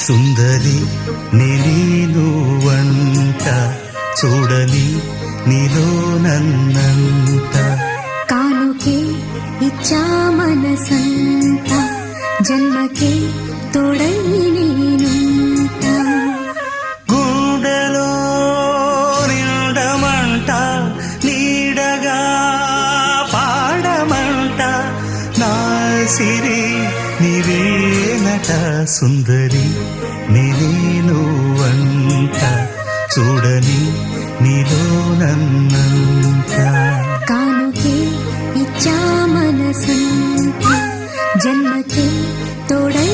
సుందరి నీనువంట చూడని నీలో నన్నంత కానుకే ఇచ్చా మనసంత జన్మకే తోడై నేనుంట గుండెలో నిండమంట నీడగా పాడమంట నా సిరి నీవేనట సుందరి నేనువంట చూడని నీలో నన్నంత కానుకే ఇచ్చా మనసంత జన్మకే తోడై